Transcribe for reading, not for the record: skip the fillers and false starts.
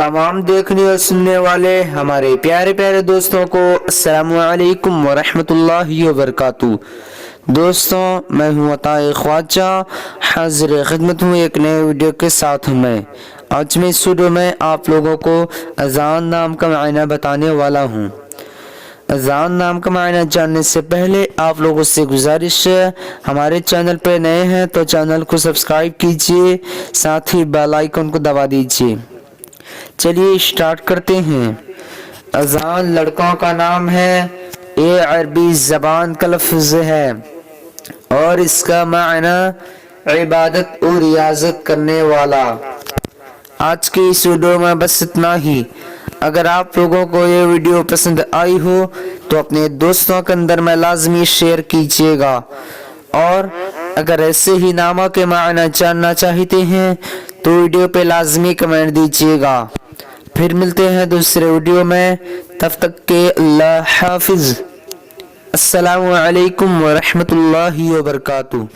तमाम देखने और सुनने वाले हमारे प्यारे प्यारे दोस्तों को अस्सलामु अलैकुम व रहमतुल्लाहि व बरकातुहू। दोस्तों, मैं हूँ अताए ख्वाजा, हाजिर खिदमत हूँ एक नए वीडियो के साथ। मैं आज में इस वीडियो में आप लोगों को अजान नाम का मायना बताने वाला हूँ। अजान नाम का मायना जानने से पहले आप लोगों से गुजारिश है, हमारे चैनल पर नए हैं तो चैनल को सब्सक्राइब कीजिए, साथ ही बेल आइकन को दबा दीजिए। चलिए स्टार्ट करते हैं। अजान लड़कों का नाम है, ये अरबी ज़बान का लफ्ज़ है और इसका मायना इबादत और रियाजत करने वाला। आज की इस वीडियो में बस इतना ही। अगर आप लोगों को ये वीडियो पसंद आई हो तो अपने दोस्तों के अंदर में लाजमी शेयर कीजिएगा, और अगर ऐसे ही नामों के मायना जानना चाहते हैं तो वीडियो पे लाजमी कमेंट दीजिएगा। फिर मिलते हैं दूसरे वीडियो में, तब तक के अल्लाह हाफिज। अस्सलामु अलैकुम व रहमतुल्लाहि व बरकातुहू।